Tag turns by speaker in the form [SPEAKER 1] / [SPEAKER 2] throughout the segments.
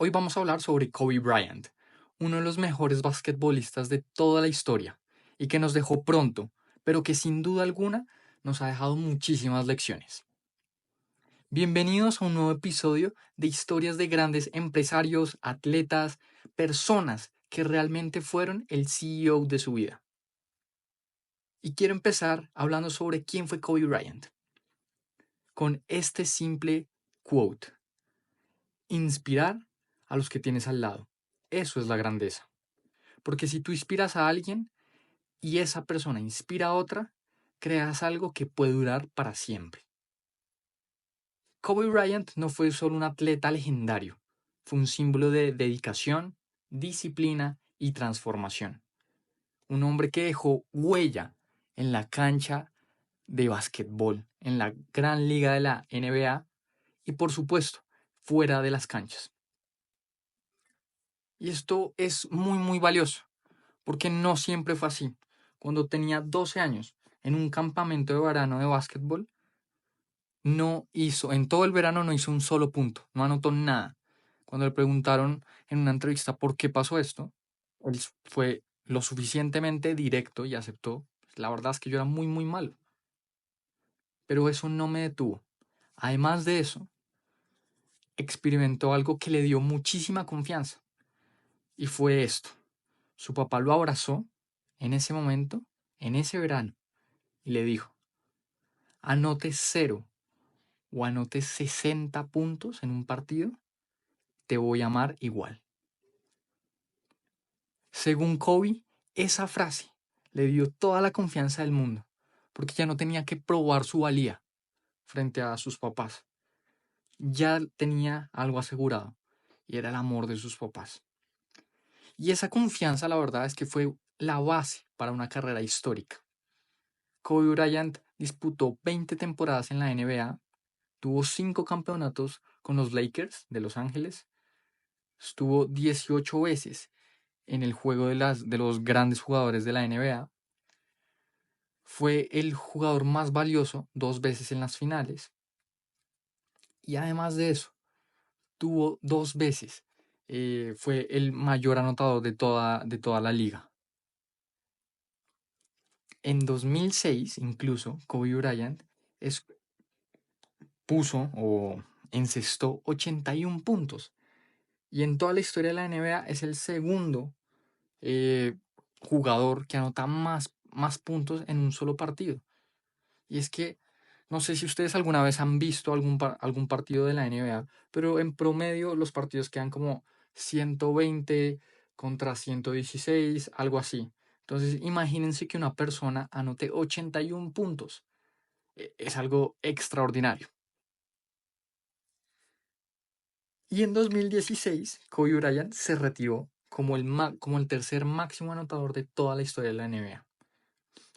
[SPEAKER 1] Hoy vamos a hablar sobre Kobe Bryant, uno de los mejores basquetbolistas de toda la historia y que nos dejó pronto, pero que sin duda alguna nos ha dejado muchísimas lecciones. Bienvenidos a un nuevo episodio de historias de grandes empresarios, atletas, personas que realmente fueron el CEO de su vida. Y quiero empezar hablando sobre quién fue Kobe Bryant, con este simple quote: inspirar a los que tienes al lado. Eso es la grandeza. Porque si tú inspiras a alguien y esa persona inspira a otra, creas algo que puede durar para siempre. Kobe Bryant no fue solo un atleta legendario, fue un símbolo de dedicación, disciplina y transformación. Un hombre que dejó huella en la cancha de básquetbol, en la gran liga de la NBA y por supuesto, fuera de las canchas. Y esto es muy valioso, porque no siempre fue así. Cuando tenía 12 años, en un campamento de verano de básquetbol, en todo el verano no hizo un solo punto, no anotó nada. Cuando le preguntaron en una entrevista por qué pasó esto, él fue lo suficientemente directo y aceptó: la verdad es que yo era muy malo. Pero eso no me detuvo. Además de eso, experimentó algo que le dio muchísima confianza. Y fue esto. Su papá lo abrazó en ese momento, en ese verano, y le dijo: anote 0 o anote 60 puntos en un partido, te voy a amar igual. Según Kobe, esa frase le dio toda la confianza del mundo, porque ya no tenía que probar su valía frente a sus papás. Ya tenía algo asegurado, y era el amor de sus papás. Y esa confianza, la verdad, es que fue la base para una carrera histórica. Kobe Bryant disputó 20 temporadas en la NBA, tuvo 5 campeonatos con los Lakers de Los Ángeles, estuvo 18 veces en el juego de los grandes jugadores de la NBA, fue el jugador más valioso 2 veces en las finales, y además de eso, tuvo 2 veces, fue el mayor anotador de toda la liga. En 2006, incluso, Kobe Bryant puso o encestó 81 puntos. Y en toda la historia de la NBA es el segundo jugador que anota más puntos en un solo partido. Y es que no sé si ustedes alguna vez han visto algún partido de la NBA, pero en promedio los partidos quedan como 120 contra 116, algo así. Entonces imagínense que una persona anote 81 puntos. Es algo extraordinario. Y en 2016, Kobe Bryant se retiró como el tercer máximo anotador de toda la historia de la NBA.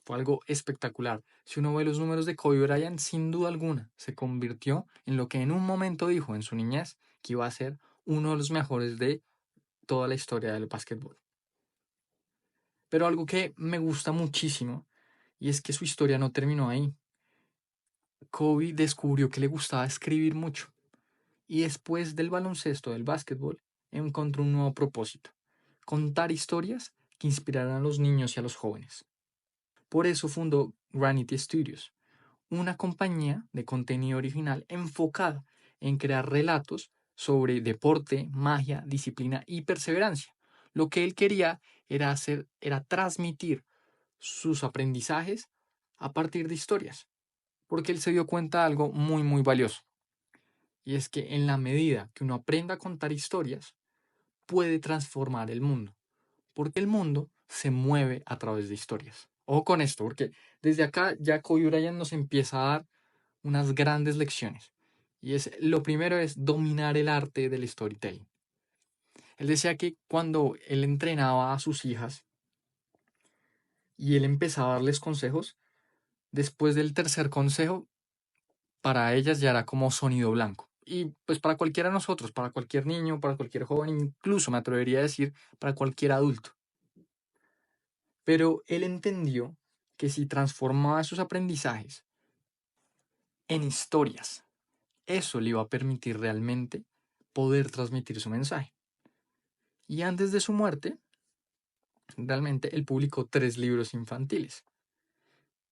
[SPEAKER 1] Fue algo espectacular. Si uno ve los números de Kobe Bryant, sin duda alguna, se convirtió en lo que en un momento dijo en su niñez, que iba a ser uno de los mejores de toda la historia del básquetbol. Pero algo que me gusta muchísimo, y es que su historia no terminó ahí. Kobe descubrió que le gustaba escribir mucho, y después del baloncesto, del básquetbol, encontró un nuevo propósito: contar historias que inspiraran a los niños y a los jóvenes. Por eso fundó Granity Studios, una compañía de contenido original enfocada en crear relatos sobre deporte, magia, disciplina y perseverancia. Lo que él quería era transmitir sus aprendizajes a partir de historias, porque él se dio cuenta de algo muy valioso, y es que en la medida que uno aprenda a contar historias, puede transformar el mundo, porque el mundo se mueve a través de historias. Ojo con esto, porque desde acá ya Kobe Bryant nos empieza a dar unas grandes lecciones. Lo primero es dominar el arte del storytelling. Él decía que cuando él entrenaba a sus hijas y él empezaba a darles consejos, después del tercer consejo, para ellas ya era como sonido blanco. Y pues para cualquiera de nosotros, para cualquier niño, para cualquier joven, incluso me atrevería a decir para cualquier adulto. Pero él entendió que si transformaba sus aprendizajes en historias, eso le iba a permitir realmente poder transmitir su mensaje. Y antes de su muerte, realmente él publicó 3 libros infantiles.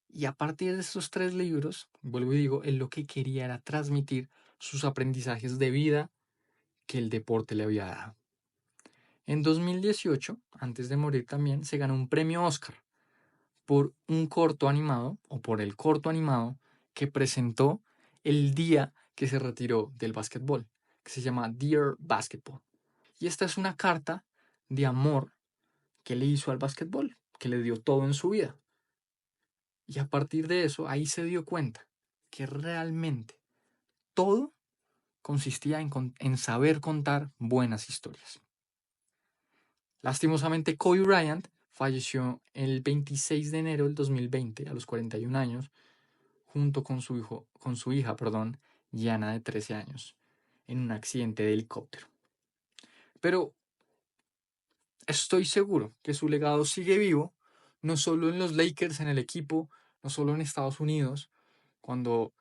[SPEAKER 1] Y a partir de estos 3 libros, vuelvo y digo, él lo que quería era transmitir sus aprendizajes de vida que el deporte le había dado. En 2018, antes de morir también, se ganó un premio Oscar por un corto animado, o por el corto animado que presentó el día que se retiró del básquetbol, que se llama Dear Basketball. Y esta es una carta de amor que le hizo al básquetbol, que le dio todo en su vida. Y a partir de eso, ahí se dio cuenta que realmente todo consistía en saber contar buenas historias. Lastimosamente, Kobe Bryant falleció el 26 de enero del 2020 a los 41 años, junto con su hija, Gianna, de 13 años, en un accidente de helicóptero. Pero estoy seguro que su legado sigue vivo, no solo en los Lakers, en el equipo, no solo en Estados Unidos, cuando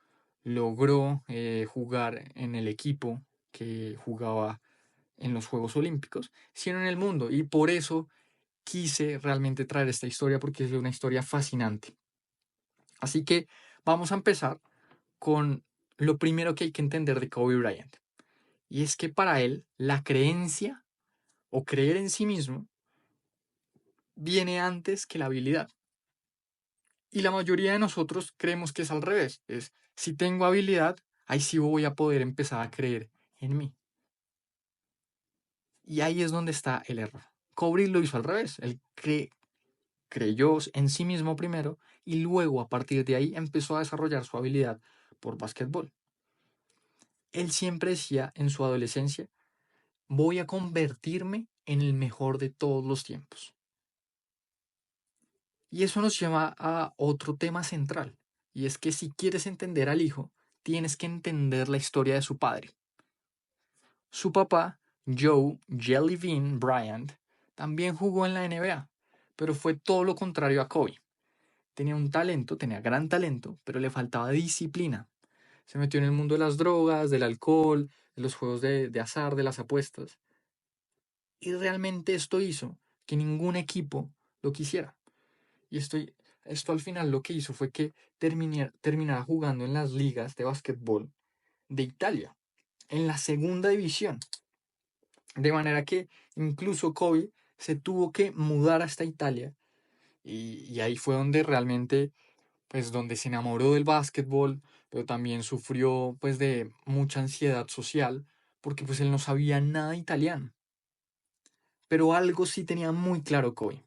[SPEAKER 1] logró jugar en el equipo que jugaba en los Juegos Olímpicos, sino en el mundo. Y por eso quise realmente traer esta historia, porque es una historia fascinante. Así que vamos a empezar con lo primero que hay que entender de Kobe Bryant. Y es que para él la creencia o creer en sí mismo viene antes que la habilidad. Y la mayoría de nosotros creemos que es al revés. Es, si tengo habilidad, ahí sí voy a poder empezar a creer en mí. Y ahí es donde está el error. Kobe lo hizo al revés. Él creyó en sí mismo primero y luego a partir de ahí empezó a desarrollar su habilidad por básquetbol. Él siempre decía en su adolescencia, voy a convertirme en el mejor de todos los tiempos. Y eso nos lleva a otro tema central, y es que si quieres entender al hijo, tienes que entender la historia de su padre. Su papá, Joe Jellybean Bryant, también jugó en la NBA, pero fue todo lo contrario a Kobe. Tenía gran talento, pero le faltaba disciplina. Se metió en el mundo de las drogas, del alcohol, de los juegos de azar, de las apuestas. Y realmente esto hizo que ningún equipo lo quisiera. Y esto al final lo que hizo fue que terminara jugando en las ligas de básquetbol de Italia, en la segunda división. De manera que incluso Kobe se tuvo que mudar hasta Italia y ahí fue donde realmente, pues donde se enamoró del básquetbol, pero también sufrió pues de mucha ansiedad social porque pues él no sabía nada italiano. Pero algo sí tenía muy claro Kobe,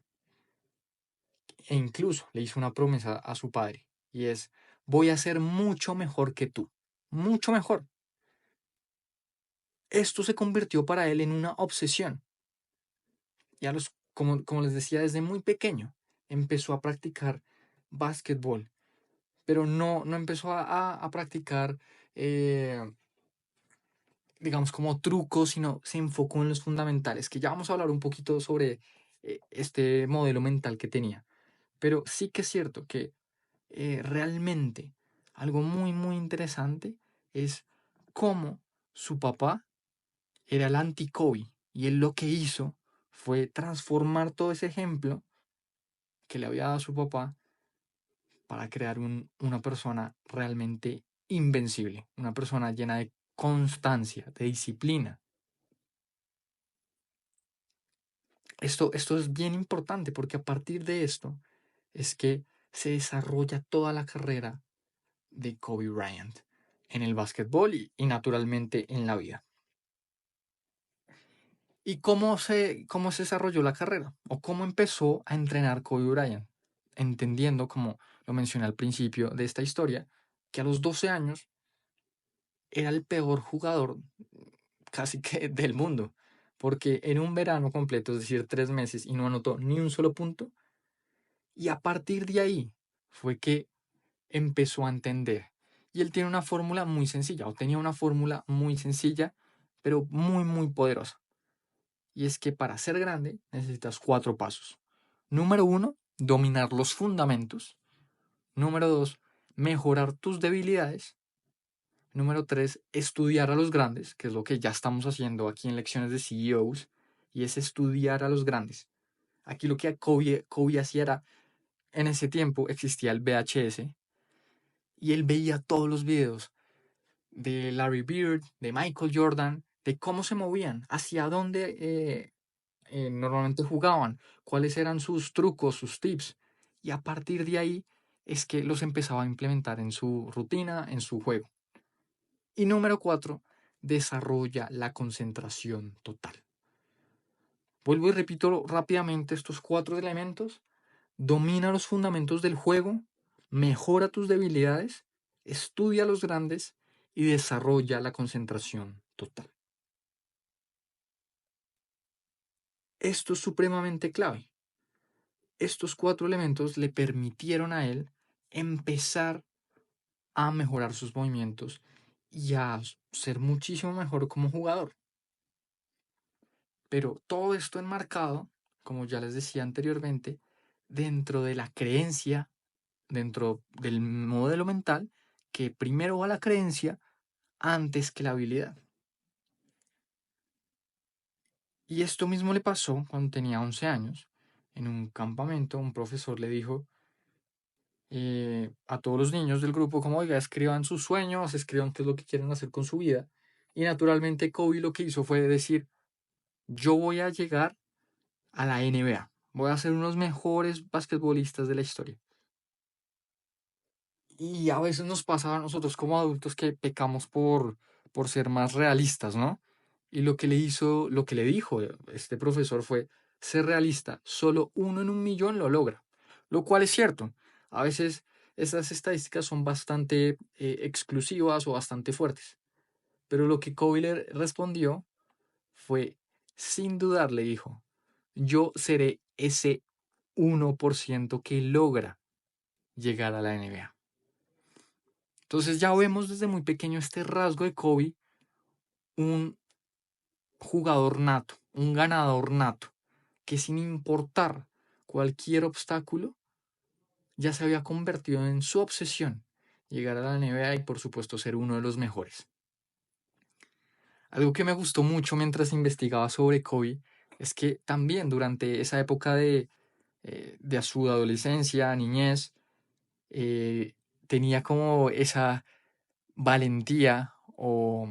[SPEAKER 1] e incluso le hizo una promesa a su padre, y es, voy a ser mucho mejor que tú, mucho mejor. Esto se convirtió para él en una obsesión, y como les decía, desde muy pequeño empezó a practicar básquetbol, pero no empezó a practicar, digamos, como trucos, sino se enfocó en los fundamentales, que ya vamos a hablar un poquito sobre este modelo mental que tenía. Pero sí que es cierto que realmente algo muy, muy interesante es cómo su papá era el anti-Kobe y él lo que hizo fue transformar todo ese ejemplo que le había dado su papá para crear una persona realmente invencible, una persona llena de constancia, de disciplina. Esto es bien importante porque a partir de esto es que se desarrolla toda la carrera de Kobe Bryant en el básquetbol y naturalmente en la vida. ¿Y cómo se desarrolló la carrera? ¿O cómo empezó a entrenar Kobe Bryant? Entendiendo, como lo mencioné al principio de esta historia, que a los 12 años era el peor jugador casi que del mundo. Porque en un verano completo, es decir, 3 meses, y no anotó ni un solo punto. Y a partir de ahí fue que empezó a entender. Y él tiene una fórmula muy sencilla, o tenía una fórmula muy sencilla, pero muy, muy poderosa. Y es que para ser grande necesitas 4 pasos. Número 1, dominar los fundamentos. Número 2, mejorar tus debilidades. Número 3, estudiar a los grandes, que es lo que ya estamos haciendo aquí en lecciones de CEOs, y es estudiar a los grandes. Aquí lo que Kobe hacía era, en ese tiempo existía el VHS, y él veía todos los videos de Larry Bird, de Michael Jordan, de cómo se movían, hacia dónde normalmente jugaban, cuáles eran sus trucos, sus tips. Y a partir de ahí es que los empezaba a implementar en su rutina, en su juego. Y número 4, desarrolla la concentración total. Vuelvo y repito rápidamente estos 4 elementos. Domina los fundamentos del juego, mejora tus debilidades, estudia a los grandes y desarrolla la concentración total. Esto es supremamente clave. Estos 4 elementos le permitieron a él empezar a mejorar sus movimientos y a ser muchísimo mejor como jugador. Pero todo esto enmarcado, como ya les decía anteriormente, dentro de la creencia, dentro del modelo mental, que primero va la creencia antes que la habilidad. Y esto mismo le pasó cuando tenía 11 años. En un campamento, un profesor le dijo a todos los niños del grupo como, oiga, escriban sus sueños, escriban qué es lo que quieren hacer con su vida. Y naturalmente Kobe lo que hizo fue decir, yo voy a llegar a la NBA. Voy a ser uno de los mejores basquetbolistas de la historia. Y a veces nos pasa a nosotros como adultos que pecamos por ser más realistas, ¿no? Y lo que le dijo este profesor fue, ser realista, solo uno en un millón lo logra. Lo cual es cierto. A veces estas estadísticas son bastante exclusivas o bastante fuertes. Pero lo que Kobe le respondió fue, sin dudar, le dijo, yo seré ese 1% que logra llegar a la NBA. Entonces ya vemos desde muy pequeño este rasgo de Kobe, un jugador nato, un ganador nato, que sin importar cualquier obstáculo, ya se había convertido en su obsesión llegar a la NBA y por supuesto ser uno de los mejores. Algo que me gustó mucho mientras investigaba sobre Kobe es que también durante esa época de su adolescencia, niñez, eh, tenía como esa valentía o,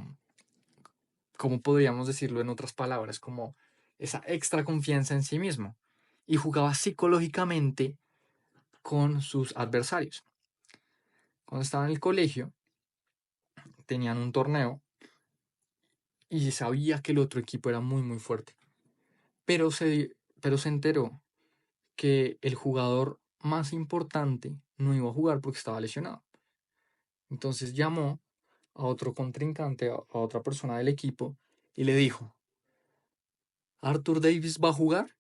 [SPEAKER 1] como podríamos decirlo en otras palabras, como esa extra confianza en sí mismo y jugaba psicológicamente con sus adversarios. Cuando estaba en el colegio, tenían un torneo y sabía que el otro equipo era muy, muy fuerte, pero se enteró que el jugador más importante no iba a jugar porque estaba lesionado. Entonces llamó a otro contrincante, a otra persona del equipo, y le dijo, ¿Arthur Davis va a jugar?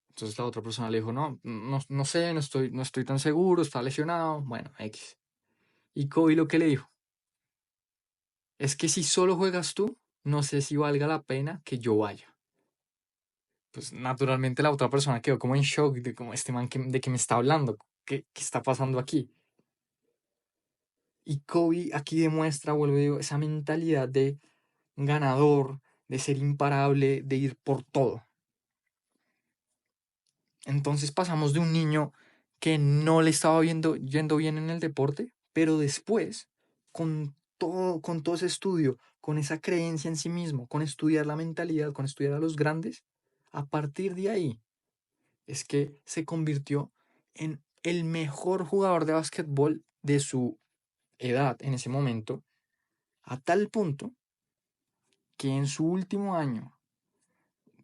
[SPEAKER 1] Entonces la otra persona le dijo, no sé, no estoy tan seguro, está lesionado. Bueno, X. Y Kobe lo que le dijo, es que si solo juegas tú, no sé si valga la pena que yo vaya. Pues naturalmente la otra persona quedó como en shock de como este man de qué me está hablando, qué está pasando aquí. Y Kobe aquí demuestra, vuelvo a decir, esa mentalidad de ganador, de ser imparable, de ir por todo. Entonces pasamos de un niño que no le estaba yendo bien en el deporte, pero después, con todo ese estudio, con esa creencia en sí mismo, con estudiar la mentalidad, con estudiar a los grandes, a partir de ahí es que se convirtió en el mejor jugador de básquetbol de su edad en ese momento, a tal punto que en su último año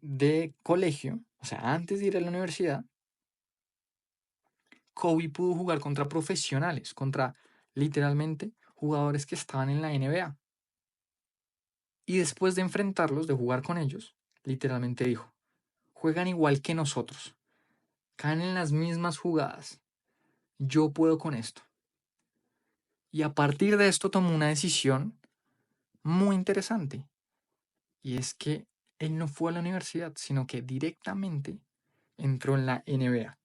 [SPEAKER 1] de colegio, o sea, antes de ir a la universidad, Kobe pudo jugar contra profesionales, contra literalmente jugadores que estaban en la NBA. Y después de enfrentarlos, de jugar con ellos, literalmente dijo, juegan igual que nosotros, caen en las mismas jugadas, yo puedo con esto. Y a partir de esto tomó una decisión muy interesante, y es que él no fue a la universidad, sino que directamente entró en la NBA.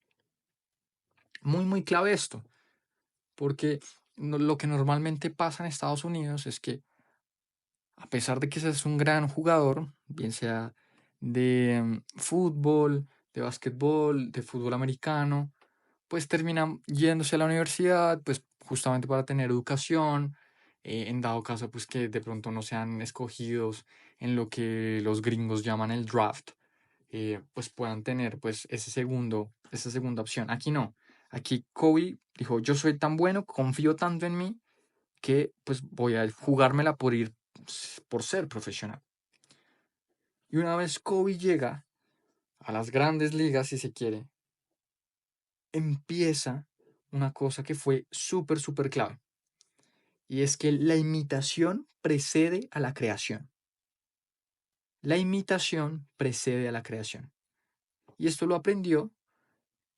[SPEAKER 1] Muy, muy clave esto, porque Lo que normalmente pasa en Estados Unidos es que, a pesar de que seas un gran jugador, bien sea de fútbol, de básquetbol, de fútbol americano, pues terminan yéndose a la universidad, pues justamente para tener educación, en dado caso, pues que de pronto no sean escogidos en lo que los gringos llaman el draft, pues puedan tener pues esa segunda opción. Aquí no. Aquí Kobe dijo, yo soy tan bueno, confío tanto en mí, que pues voy a jugármela por ir por ser profesional. Y una vez Kobe llega a las grandes ligas, si se quiere, empieza una cosa que fue súper, súper clave. Y es que la imitación precede a la creación. La imitación precede a la creación. Y esto lo aprendió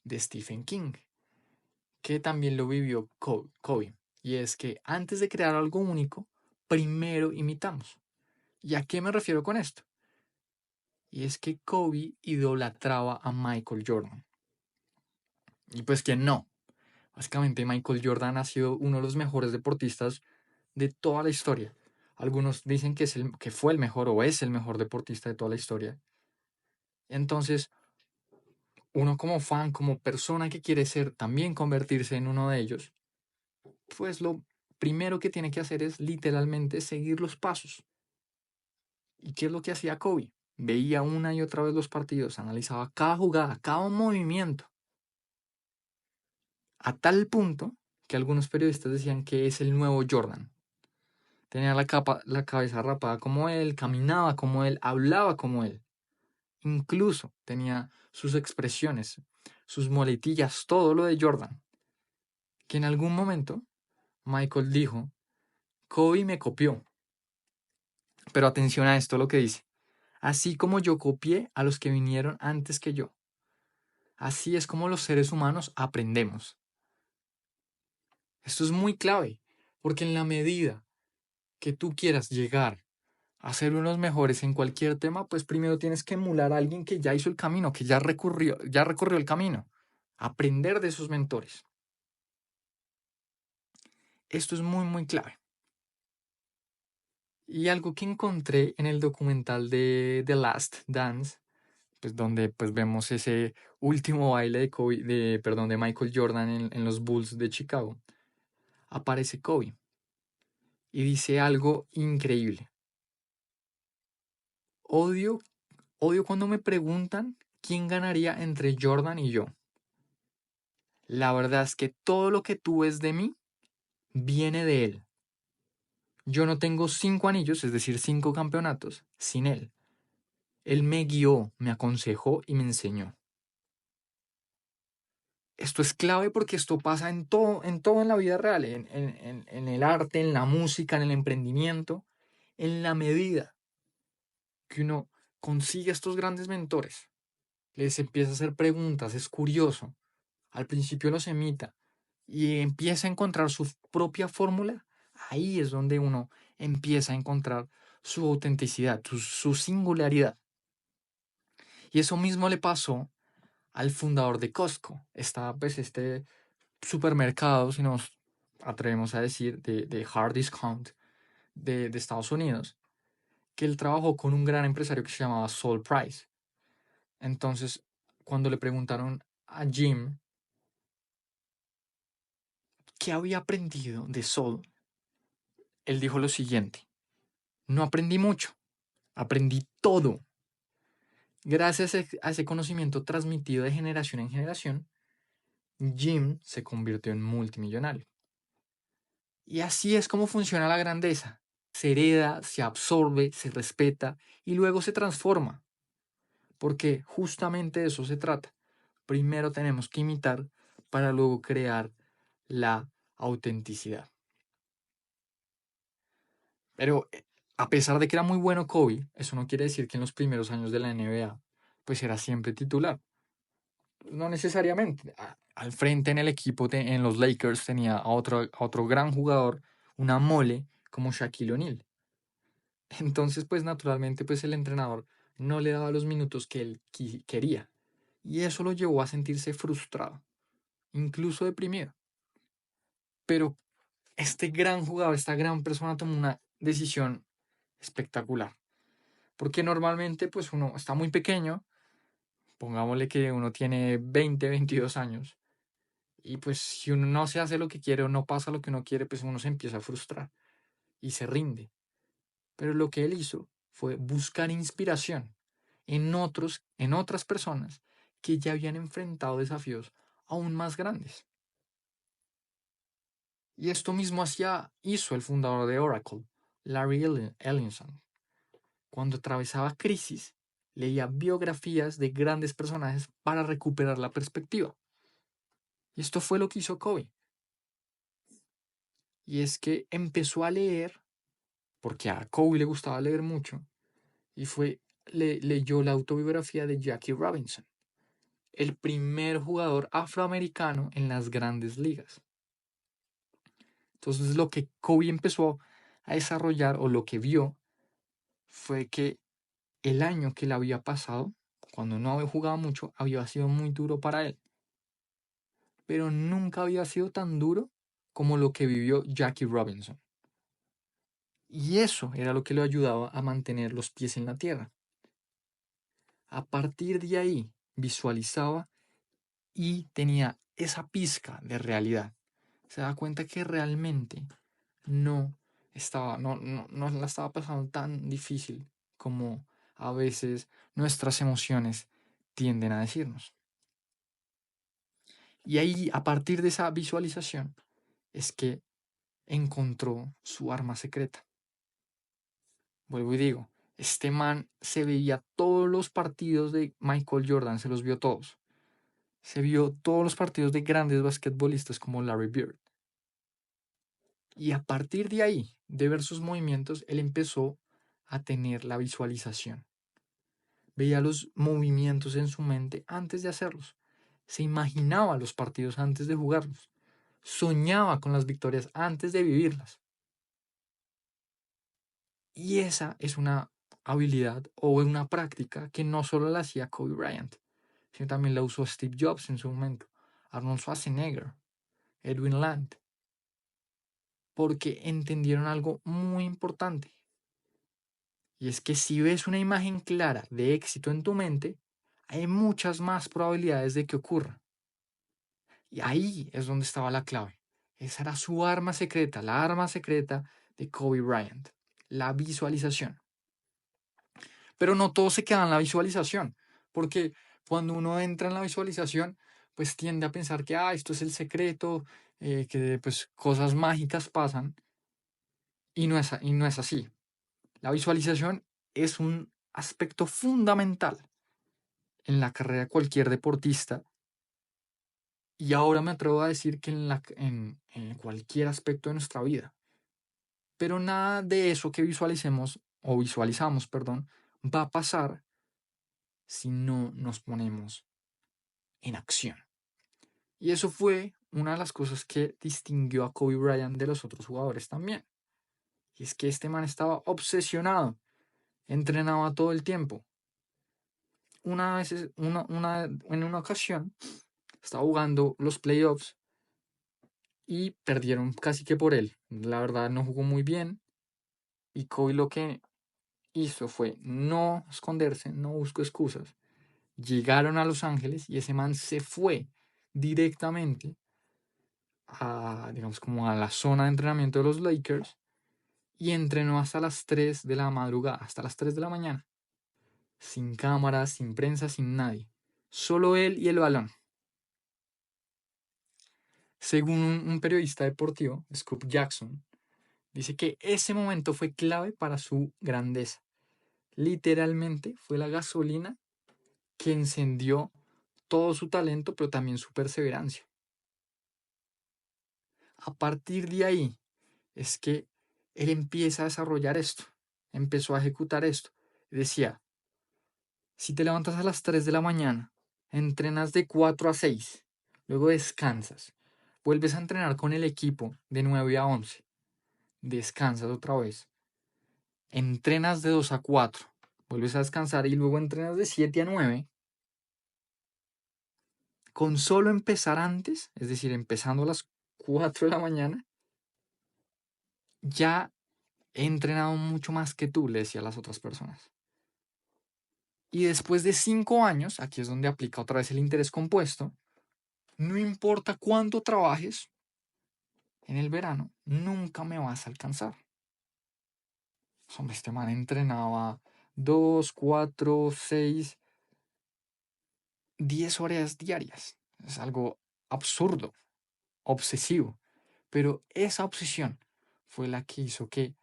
[SPEAKER 1] de Stephen King, que también lo vivió Kobe. Y es que antes de crear algo único, primero imitamos. ¿Y a qué me refiero con esto? Y es que Kobe idolatraba a Michael Jordan. Y pues que no. Básicamente Michael Jordan ha sido uno de los mejores deportistas de toda la historia. Algunos dicen que fue el mejor o es el mejor deportista de toda la historia. Entonces, uno como fan, como persona que quiere ser, también convertirse en uno de ellos, pues lo primero que tiene que hacer es literalmente seguir los pasos. ¿Y qué es lo que hacía Kobe? Veía una y otra vez los partidos, analizaba cada jugada, cada movimiento, a tal punto que algunos periodistas decían que es el nuevo Jordan. Tenía la cabeza rapada como él, caminaba como él, hablaba como él. Incluso tenía sus expresiones, sus moletillas, todo lo de Jordan. Que en algún momento Michael dijo, Kobe me copió. Pero atención a esto lo que dice. Así como yo copié a los que vinieron antes que yo. Así es como los seres humanos aprendemos. Esto es muy clave, porque en la medida que tú quieras llegar a ser uno de los mejores en cualquier tema, pues primero tienes que emular a alguien que ya hizo el camino, que ya recorrió el camino. Aprender de esos mentores. Esto es muy, muy clave. Y algo que encontré en el documental de The Last Dance, pues donde pues vemos ese último baile de Michael Jordan en los Bulls de Chicago, aparece Kobe y dice algo increíble. Odio, odio cuando me preguntan quién ganaría entre Jordan y yo. La verdad es que todo lo que tú ves de mí viene de él. Yo no tengo 5 anillos, es decir, 5 campeonatos, sin él. Él me guió, me aconsejó y me enseñó. Esto es clave porque esto pasa en todo en la vida real, en el arte, en la música, en el emprendimiento, en la medida que uno consigue estos grandes mentores, les empieza a hacer preguntas, es curioso, al principio los imita y empieza a encontrar su propia fórmula, ahí es donde uno empieza a encontrar su autenticidad, su singularidad. Y eso mismo le pasó al fundador de Costco. Está pues este supermercado, si nos atrevemos a decir, de hard discount de Estados Unidos, que él trabajó con un gran empresario que se llamaba Saul Price. Entonces, cuando le preguntaron a Jim qué había aprendido de Saul, él dijo lo siguiente: no aprendí mucho, aprendí todo. Gracias a ese conocimiento transmitido de generación en generación, Jim se convirtió en multimillonario. Y así es como funciona la grandeza. Se hereda, se absorbe, se respeta y luego se transforma. Porque justamente de eso se trata. Primero tenemos que imitar para luego crear la autenticidad. Pero a pesar de que era muy bueno Kobe, eso no quiere decir que en los primeros años de la NBA pues era siempre titular. No necesariamente. Al frente en el equipo, en los Lakers, tenía a otro gran jugador, una mole como Shaquille O'Neal. Entonces, pues naturalmente, pues el entrenador no le daba los minutos que él quería. Y eso lo llevó a sentirse frustrado, incluso deprimido. Pero, este gran jugador, esta gran persona tomó una decisión espectacular. Porque normalmente pues uno está muy pequeño, pongámosle que uno tiene 20, 22 años, y pues si uno no se hace lo que quiere o no pasa lo que uno quiere, pues uno se empieza a frustrar y se rinde. Pero lo que él hizo fue buscar inspiración en otras personas que ya habían enfrentado desafíos aún más grandes. Y esto mismo hizo el fundador de Oracle, Larry Ellison. Cuando atravesaba crisis, leía biografías de grandes personajes para recuperar la perspectiva. Y esto fue lo que hizo Kobe. Y es que empezó a leer, porque a Kobe le gustaba leer mucho, y leyó la autobiografía de Jackie Robinson, el primer jugador afroamericano en las grandes ligas. Entonces lo que Kobe empezó a desarrollar o lo que vio fue que el año que le había pasado, cuando no había jugado mucho, había sido muy duro para él. Pero nunca había sido tan duro como lo que vivió Jackie Robinson. Y eso era lo que le ayudaba a mantener los pies en la tierra. A partir de ahí visualizaba y tenía esa pizca de realidad. Se da cuenta que realmente no la estaba pasando tan difícil como a veces nuestras emociones tienden a decirnos. Y ahí, a partir de esa visualización, es que encontró su arma secreta. Vuelvo y digo, este man se veía todos los partidos de Michael Jordan, se los vio todos. Se vio todos los partidos de grandes basquetbolistas como Larry Bird. Y a partir de ahí, de ver sus movimientos, él empezó a tener la visualización. Veía los movimientos en su mente antes de hacerlos. Se imaginaba los partidos antes de jugarlos. Soñaba con las victorias antes de vivirlas. Y esa es una habilidad o una práctica que no solo la hacía Kobe Bryant, sino también la usó Steve Jobs en su momento, Arnold Schwarzenegger, Edwin Land, porque entendieron algo muy importante. Y es que si ves una imagen clara de éxito en tu mente, hay muchas más probabilidades de que ocurra. Y ahí es donde estaba la clave. Esa era su arma secreta, la arma secreta de Kobe Bryant, la visualización. Pero no todo se queda en la visualización, porque cuando uno entra en la visualización, pues tiende a pensar que esto es el secreto, que pues cosas mágicas pasan, y no es así. La visualización es un aspecto fundamental en la carrera de cualquier deportista, y ahora me atrevo a decir que en cualquier aspecto de nuestra vida. Pero nada de eso que visualizamos, perdón, va a pasar si no nos ponemos en acción. Y eso fue una de las cosas que distinguió a Kobe Bryant de los otros jugadores también. Y es que este man estaba obsesionado, entrenaba todo el tiempo. En una ocasión, estaba jugando los playoffs y perdieron casi que por él. La verdad no jugó muy bien y Kobe lo que hizo fue no esconderse, no buscó excusas. Llegaron a Los Ángeles y ese man se fue directamente digamos, como a la zona de entrenamiento de los Lakers y entrenó hasta las 3 de la madrugada, hasta las 3 de la mañana, sin cámaras, sin prensa, sin nadie. Solo él y el balón. Según un periodista deportivo, Scoop Jackson, dice que ese momento fue clave para su grandeza. Literalmente fue la gasolina que encendió todo su talento, pero también su perseverancia. A partir de ahí es que él empieza a desarrollar esto, empezó a ejecutar esto. Decía, si te levantas a las 3 de la mañana, entrenas de 4 a 6, luego descansas, vuelves a entrenar con el equipo de 9 a 11, descansas otra vez, entrenas de 2 a 4, vuelves a descansar y luego entrenas de 7 a 9, con solo empezar antes, es decir, empezando a las 4 de la mañana, ya he entrenado mucho más que tú, le decía a las otras personas. Y después de 5 años, aquí es donde aplica otra vez el interés compuesto, no importa cuánto trabajes en el verano, nunca me vas a alcanzar. Hombre, este man entrenaba 2, 4, 6, 10 horas diarias. Es algo absurdo, obsesivo. Pero esa obsesión fue la que hizo que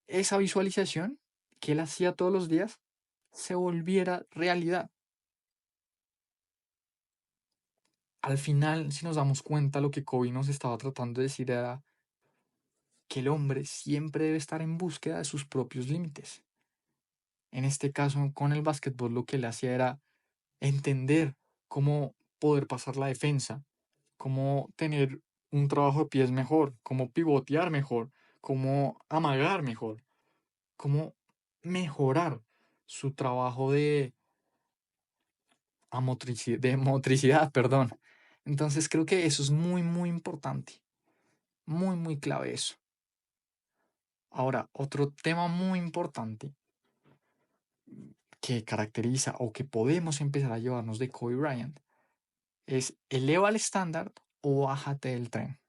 [SPEAKER 1] esa visualización que él hacía todos los días se volviera realidad. Al final, si nos damos cuenta, lo que Kobe nos estaba tratando de decir era que el hombre siempre debe estar en búsqueda de sus propios límites. En este caso, con el básquetbol, lo que él hacía era entender cómo poder pasar la defensa, cómo tener un trabajo de pies mejor, cómo pivotear mejor, cómo amagar mejor, cómo mejorar su trabajo de motricidad, perdón. Entonces creo que eso es muy, muy importante, muy, muy clave eso. Ahora, otro tema muy importante que caracteriza o que podemos empezar a llevarnos de Kobe Bryant es eleva el estándar o bájate del tren.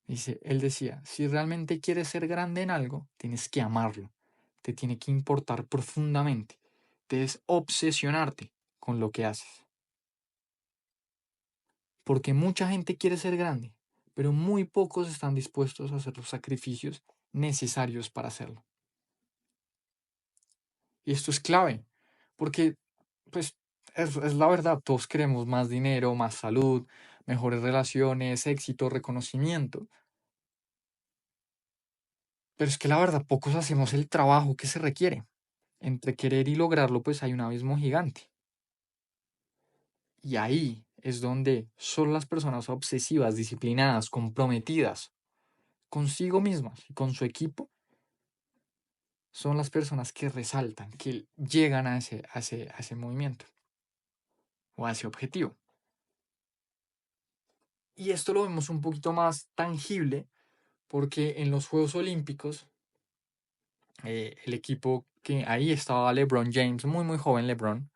[SPEAKER 1] Dice, él decía, si realmente quieres ser grande en algo, tienes que amarlo, te tiene que importar profundamente, debes obsesionarte con lo que haces. Porque mucha gente quiere ser grande, pero muy pocos están dispuestos a hacer los sacrificios necesarios para hacerlo. Y esto es clave, porque pues es la verdad, todos queremos más dinero, más salud, mejores relaciones, éxito, reconocimiento. Pero es que la verdad, pocos hacemos el trabajo que se requiere. Entre querer y lograrlo, pues hay un abismo gigante. Y ahí es donde solo las personas obsesivas, disciplinadas, comprometidas consigo mismas y con su equipo, son las personas que resaltan, que llegan a ese movimiento o a ese objetivo. Y esto lo vemos un poquito más tangible porque en los Juegos Olímpicos, el equipo que ahí estaba LeBron James, muy muy joven LeBron,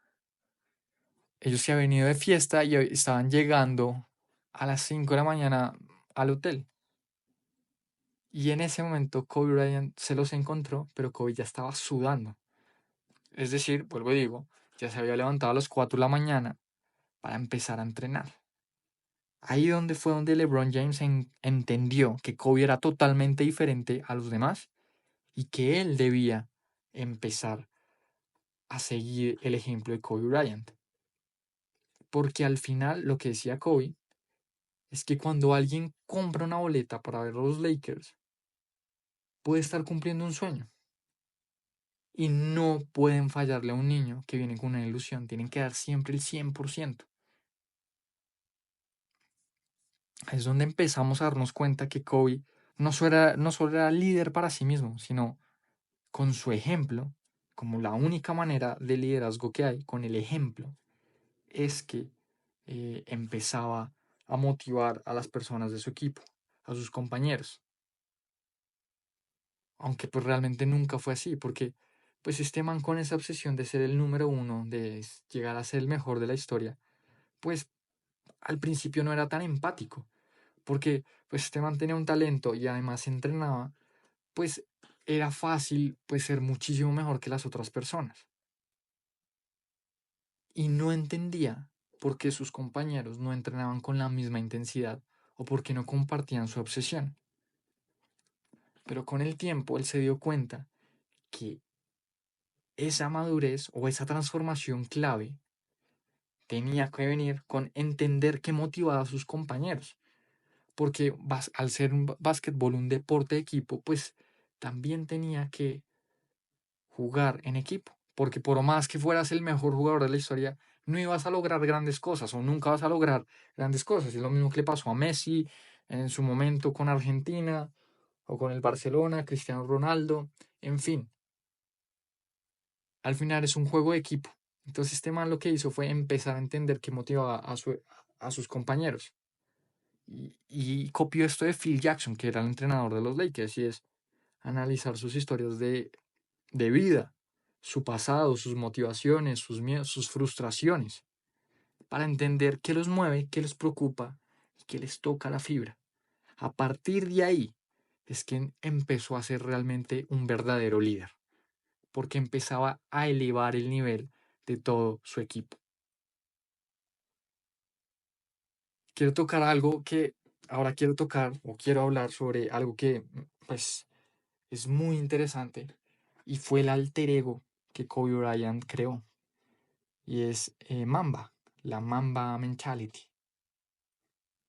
[SPEAKER 1] ellos se habían venido de fiesta y estaban llegando a las 5 de la mañana al hotel. Y en ese momento Kobe Bryant se los encontró, pero Kobe ya estaba sudando. Es decir, vuelvo y digo, ya se había levantado a las 4 de la mañana para empezar a entrenar. Ahí donde fue donde LeBron James entendió que Kobe era totalmente diferente a los demás y que él debía empezar a seguir el ejemplo de Kobe Bryant. Porque al final lo que decía Kobe es que cuando alguien compra una boleta para ver a los Lakers, puede estar cumpliendo un sueño. Y no pueden fallarle a un niño que viene con una ilusión. Tienen que dar siempre el 100%. Es donde empezamos a darnos cuenta que Kobe no solo era líder para sí mismo, sino con su ejemplo, como la única manera de liderazgo que hay, con el ejemplo, es que empezaba a motivar a las personas de su equipo, a sus compañeros. Aunque pues realmente nunca fue así, porque pues este man con esa obsesión de ser el número uno, de llegar a ser el mejor de la historia, pues al principio no era tan empático, porque pues este man tenía un talento y además entrenaba, pues era fácil pues ser muchísimo mejor que las otras personas. Y no entendía por qué sus compañeros no entrenaban con la misma intensidad o por qué no compartían su obsesión. Pero con el tiempo él se dio cuenta que esa madurez o esa transformación clave tenía que venir con entender qué motivaba a sus compañeros. Porque al ser un básquetbol un deporte de equipo, pues también tenía que jugar en equipo. Porque por más que fueras el mejor jugador de la historia, no ibas a lograr grandes cosas o nunca vas a lograr grandes cosas. Es lo mismo que le pasó a Messi en su momento con Argentina o con el Barcelona, Cristiano Ronaldo, en fin. Al final es un juego de equipo. Entonces este man lo que hizo fue empezar a entender qué motivaba a sus compañeros. y copió esto de Phil Jackson, que era el entrenador de los Lakers, y es analizar sus historias de vida, su pasado, sus motivaciones, sus miedos, sus frustraciones, para entender qué los mueve, qué les preocupa y qué les toca la fibra. A partir de ahí es que empezó a ser realmente un verdadero líder, porque empezaba a elevar el nivel de todo su equipo. Quiero tocar algo que ahora quiero tocar o quiero hablar sobre algo que pues es muy interesante y fue el alter ego que Kobe Bryant creó y es Mamba, la Mamba Mentality.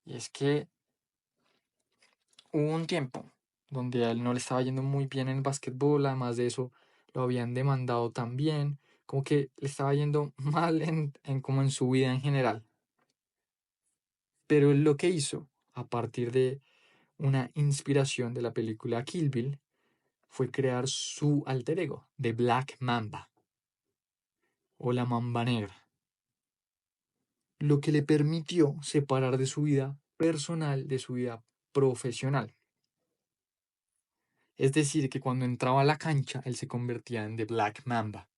[SPEAKER 1] Y es que hubo un tiempo donde a él no le estaba yendo muy bien en el básquetbol, además de eso lo habían demandado también, como que le estaba yendo mal como en su vida en general. Pero él lo que hizo, a partir de una inspiración de la película Kill Bill, fue crear su alter ego, The Black Mamba, o la Mamba Negra, lo que le permitió separar de su vida personal de su vida profesional. Es decir, que cuando entraba a la cancha, él se convertía en The Black Mamba.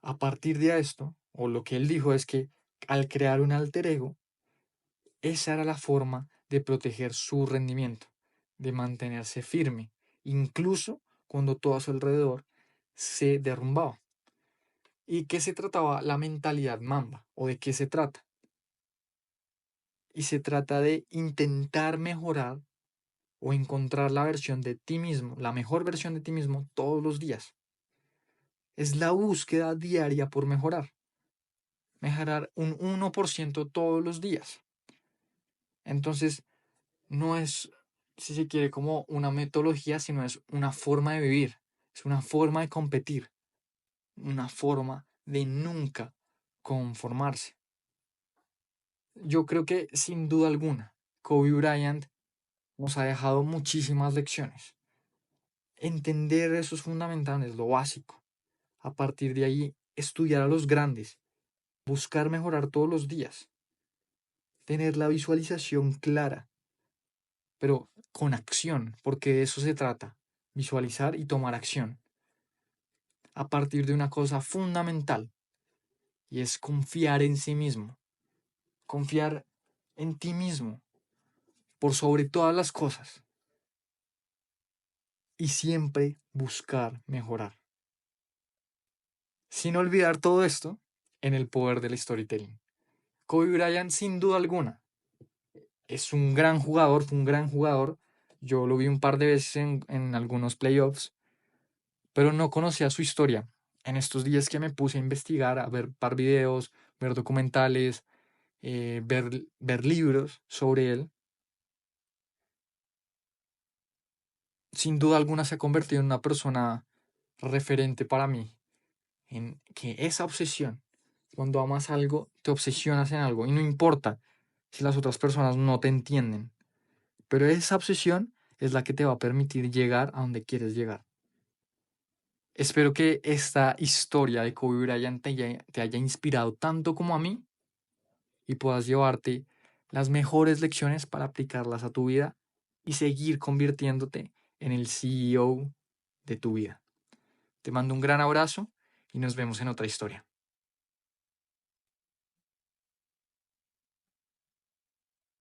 [SPEAKER 1] A partir de esto, o lo que él dijo es que al crear un alter ego, esa era la forma de proteger su rendimiento, de mantenerse firme, incluso cuando todo a su alrededor se derrumbaba. ¿Y qué se trataba la mentalidad Mamba? ¿O de qué se trata? Y se trata de intentar mejorar o encontrar la versión de ti mismo, la mejor versión de ti mismo todos los días. Es la búsqueda diaria por mejorar. Mejorar un 1% todos los días. Entonces, no es, si se quiere, como una metodología, sino es una forma de vivir, es una forma de competir, una forma de nunca conformarse. Yo creo que sin duda alguna, Kobe Bryant nos ha dejado muchísimas lecciones. Entender eso es fundamental, es lo básico. A partir de ahí, estudiar a los grandes, buscar mejorar todos los días, tener la visualización clara, pero con acción, porque de eso se trata, visualizar y tomar acción, a partir de una cosa fundamental, y es confiar en sí mismo, confiar en ti mismo, por sobre todas las cosas, y siempre buscar mejorar. Sin olvidar todo esto en el poder del storytelling. Kobe Bryant, sin duda alguna, es un gran jugador, fue un gran jugador. Yo lo vi un par de veces en algunos playoffs, pero no conocía su historia. En estos días que me puse a investigar, a ver par videos, ver documentales, ver libros sobre él, sin duda alguna se ha convertido en una persona referente para mí, en que esa obsesión, cuando amas algo, te obsesionas en algo y no importa si las otras personas no te entienden, pero esa obsesión es la que te va a permitir llegar a donde quieres llegar. Espero que esta historia de Kobe Bryant te haya inspirado tanto como a mí y puedas llevarte las mejores lecciones para aplicarlas a tu vida y seguir convirtiéndote en el CEO de tu vida. Te mando un gran abrazo y nos vemos en otra historia.